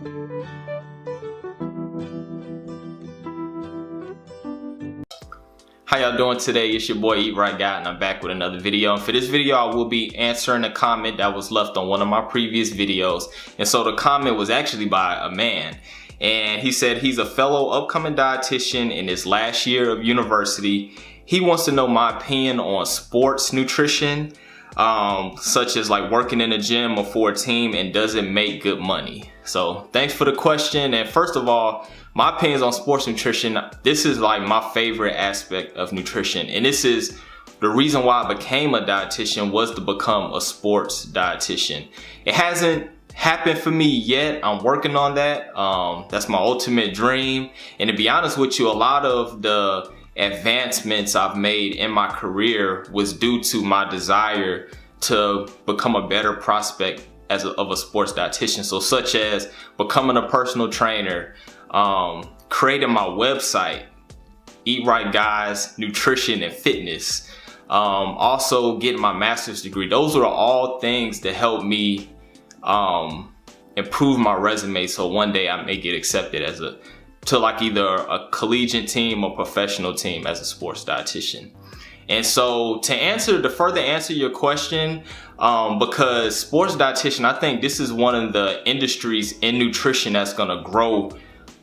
How y'all doing today? It's your boy Eat Right Guy, and I'm back with another video. And for this video, I will be answering a comment that was left on one of my previous videos. And so the comment was actually by a man. And he said he's a fellow upcoming dietitian in his last year of university. He wants to know my opinion on sports nutrition, such as like working in a gym or for a team, and does it make good money? So thanks for the question. And first of all, my opinions on sports nutrition, this is like my favorite aspect of nutrition. And this is the reason why I became a dietitian, was to become a sports dietitian. It hasn't happened for me yet. I'm working on that. That's my ultimate dream. And to be honest with you, a lot of the advancements I've made in my career was due to my desire to become a better prospect of a sports dietitian. So such as becoming a personal trainer, creating my website, Eat Right Guys Nutrition and Fitness, also getting my master's degree. Those are all things that help me improve my resume, so one day I may get accepted to like either a collegiate team or professional team as a sports dietitian. And so to further answer your question, because sports dietitian, I think this is one of the industries in nutrition that's gonna grow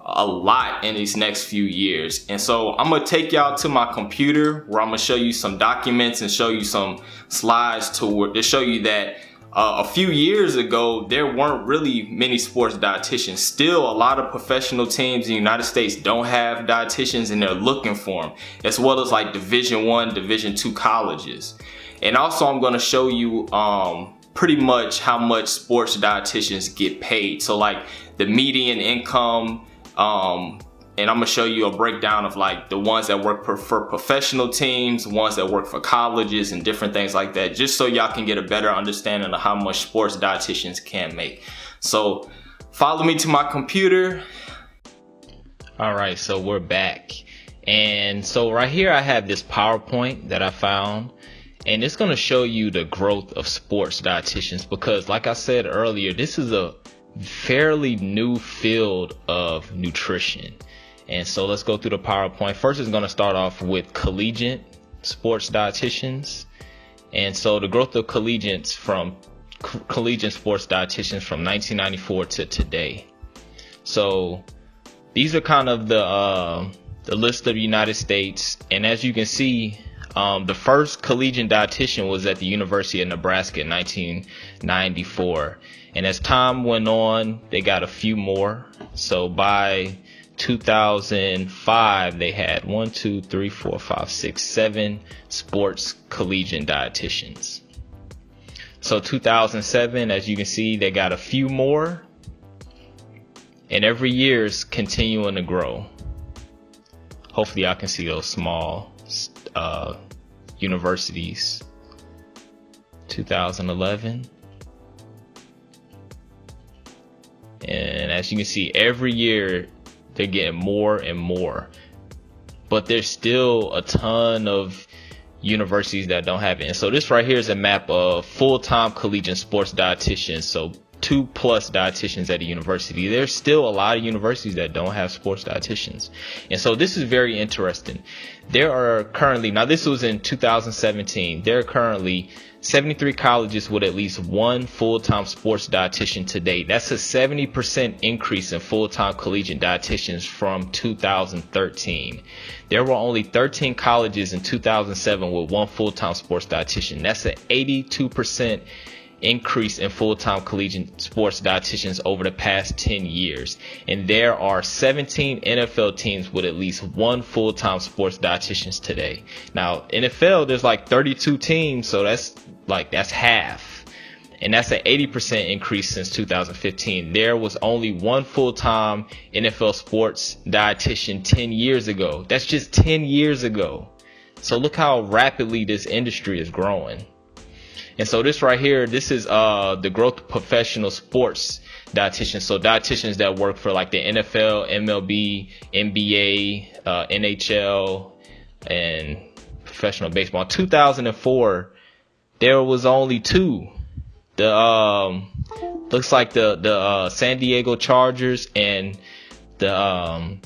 a lot in these next few years. And so I'm gonna take y'all to my computer, where I'm gonna show you some documents and show you some slides to show you that a few years ago, there weren't really many sports dietitians. Still, a lot of professional teams in the United States don't have dietitians, and they're looking for them, as well as like Division I, Division II colleges. And also, I'm gonna show you pretty much how much sports dietitians get paid. So like the median income, and I'm gonna show you a breakdown of like the ones that work for professional teams, ones that work for colleges, and different things like that, just so y'all can get a better understanding of how much sports dietitians can make. So follow me to my computer. All right, so we're back. And so right here I have this PowerPoint that I found, and it's gonna show you the growth of sports dietitians, because like I said earlier, this is a fairly new field of nutrition. And so let's go through the PowerPoint. First, it's going to start off with collegiate sports dietitians. And so the growth of collegiate sports dietitians from 1994 to today. So these are kind of the list of the United States. And as you can see, the first collegiate dietitian was at the University of Nebraska in 1994. And as time went on, they got a few more. So by 2005, they had 7 sports collegiate dietitians. So 2007, as you can see, they got a few more, and every year is continuing to grow. Hopefully I can see those small universities. 2011. And as you can see, every year they're getting more and more, but there's still a ton of universities that don't have it. And so this right here is a map of full-time collegiate sports dietitians. So 2+ dietitians at a university. There's still a lot of universities that don't have sports dietitians. And so this is very interesting. There are currently, now this was in 2017, there are currently 73 colleges with at least one full-time sports dietitian to date. That's a 70% increase in full-time collegiate dietitians from 2013. There were only 13 colleges in 2007 with one full-time sports dietitian. That's an 82% increase in full-time collegiate sports dietitians over the past 10 years. And there are 17 NFL teams with at least one full-time sports dietitians today. Now, NFL, there's like 32 teams, so that's half. And that's an 80% increase since 2015. There was only one full-time NFL sports dietitian 10 years ago. That's just 10 years ago. So look how rapidly this industry is growing. And so this right here, this is the growth of professional sports dietitians. So dietitians that work for like the NFL, MLB, NBA, NHL, and professional baseball. In 2004, there was only 2. The Looks like the San Diego Chargers and the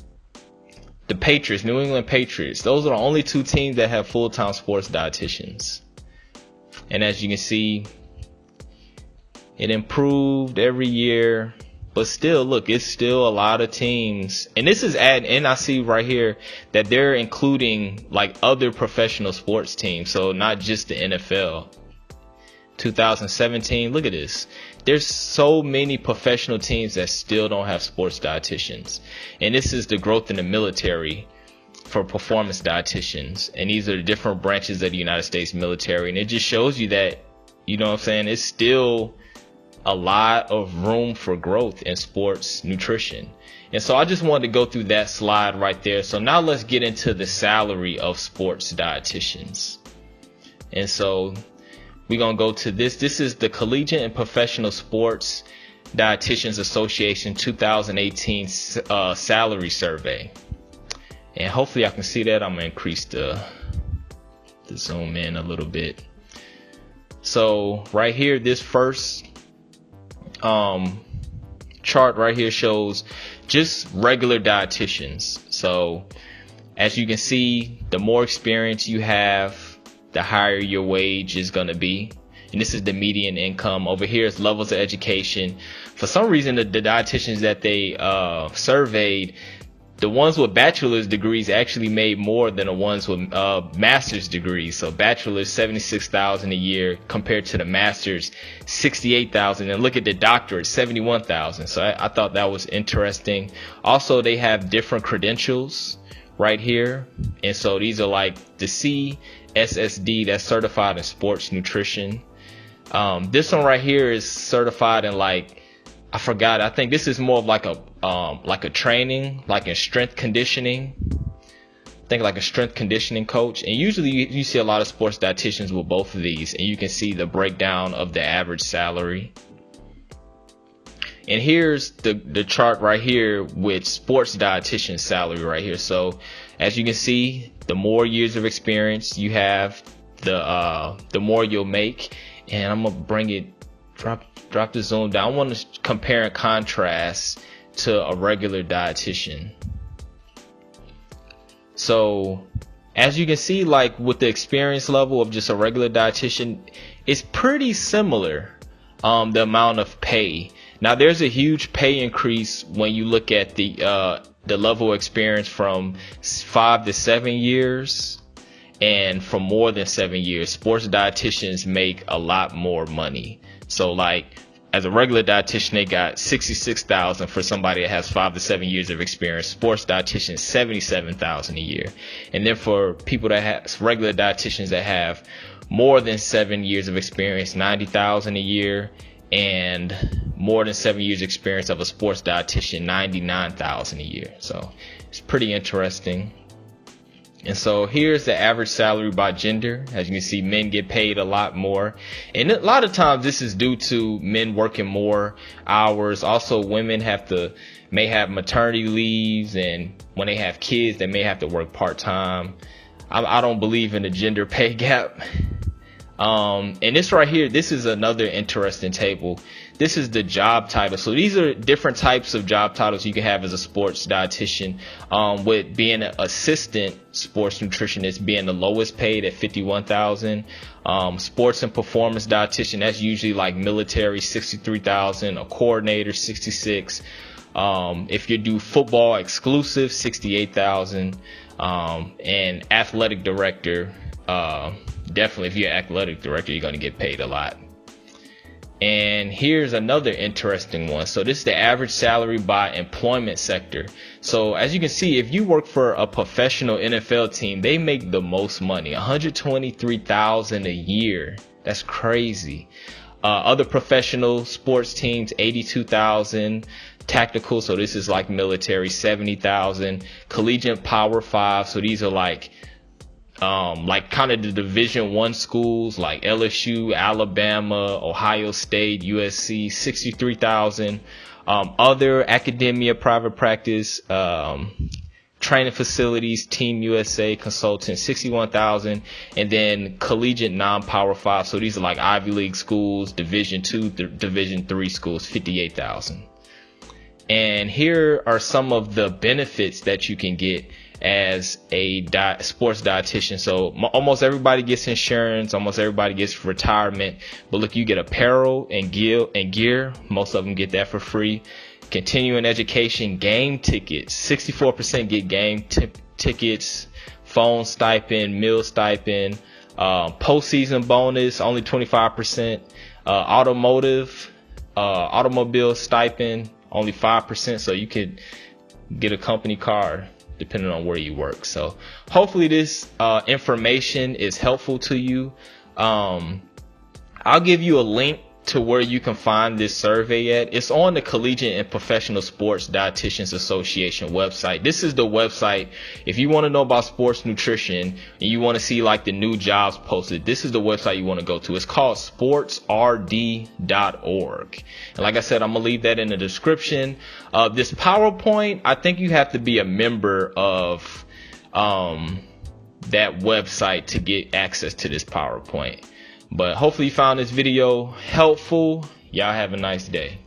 Patriots, New England Patriots. Those are the only two teams that have full-time sports dietitians. And as you can see, it improved every year. But still, look, it's still a lot of teams. And this is and I see right here that they're including like other professional sports teams. So not just the NFL. 2017, look at this. There's so many professional teams that still don't have sports dietitians. And this is the growth in the military for performance dietitians. And these are the different branches of the United States military. And it just shows you that, you know what I'm saying, it's still a lot of room for growth in sports nutrition. And so I just wanted to go through that slide right there. So now let's get into the salary of sports dietitians. And so we're going to go to this. This is the Collegiate and Professional Sports Dietitians Association 2018 salary survey. And hopefully I can see that. I'm going to increase the zoom in a little bit. So right here, this first chart right here shows just regular dietitians. So as you can see, the more experience you have, the higher your wage is going to be. And this is the median income. Over here is levels of education. For some reason, the dietitians that they surveyed, the ones with bachelor's degrees actually made more than the ones with master's degrees. So bachelor's $76,000 a year compared to the master's $68,000. And look at the doctorate, $71,000. So I thought that was interesting. Also, they have different credentials right here. And so these are like the CSSD, that's certified in sports nutrition. This one right here is certified in I think this is more of like a training, like in strength conditioning. I think like a strength conditioning coach. And usually you see a lot of sports dietitians with both of these, and you can see the breakdown of the average salary. And here's the chart right here with sports dietitian salary right here. So as you can see, the more years of experience you have, the more you'll make. And I'm gonna bring it, drop the zoom down. I want to compare and contrast to a regular dietitian. So as you can see, like with the experience level of just a regular dietitian, it's pretty similar, the amount of pay. Now there's a huge pay increase when you look at the level of experience from 5 to 7 years, and from more than 7 years, sports dietitians make a lot more money. So like as a regular dietitian, they got $66,000 for somebody that has 5 to 7 years of experience. Sports dietitians, $77,000 a year. And then for people that have regular dietitians that have more than 7 years of experience, $90,000 a year. And more than 7 years experience of a sports dietitian, $99,000 a year. So it's pretty interesting. And so here's the average salary by gender. As you can see, men get paid a lot more. And a lot of times this is due to men working more hours. Also, women may have maternity leaves, and when they have kids, they may have to work part-time. I don't believe in the gender pay gap. And this right here, this is another interesting table. This is the job title. So these are different types of job titles you can have as a sports dietitian, with being an assistant sports nutritionist being the lowest paid at $51,000. Sports and performance dietitian, that's usually like military, $63,000, a coordinator, $66,000. If you do football exclusive, $68,000. And athletic director, definitely if you're an athletic director, you're going to get paid a lot. And here's another interesting one. So this is the average salary by employment sector. So as you can see, if you work for a professional NFL team, they make the most money, $123,000 a year. That's crazy. Other professional sports teams, $82,000. Tactical, so this is like military, $70,000. Collegiate Power 5, so these are like kind of the Division I schools like LSU, Alabama, Ohio State, USC, $63,000. Other academia, private practice, training facilities, Team USA consultant, 61,000, and then collegiate non-power 5. So these are like Ivy League schools, Division 2, Division 3 schools, 58,000. And here are some of the benefits that you can get as a sports dietitian. So almost everybody gets insurance, almost everybody gets retirement, but look, you get apparel and gear. Most of them get that for free. Continuing education, game tickets, 64% get game tickets, phone stipend, meal stipend, postseason bonus, only 25%, automobile stipend, only 5%. So you could get a company car depending on where you work. So hopefully this information is helpful to you. I'll give you a link to where you can find this survey at. It's on the Collegiate and Professional Sports Dietitians Association website. This is the website. If you want to know about sports nutrition and you want to see like the new jobs posted, this is the website you want to go to. It's called sportsrd.org. And like I said, I'm going to leave that in the description. This PowerPoint, I think you have to be a member of that website to get access to this PowerPoint. But hopefully you found this video helpful. Y'all have a nice day.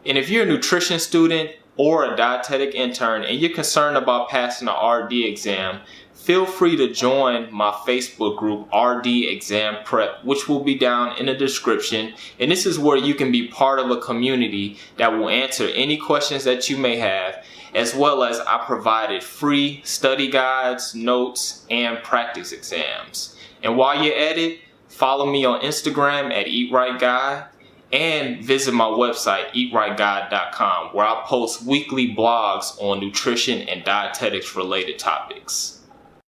And if you're a nutrition student or a dietetic intern and you're concerned about passing the RD exam, feel free to join my Facebook group, RD Exam Prep, which will be down in the description. And this is where you can be part of a community that will answer any questions that you may have, as well as I provided free study guides, notes, and practice exams. And while you're at it, follow me on Instagram at EatRightGuy and visit my website, eatrightguy.com, where I post weekly blogs on nutrition and dietetics related topics.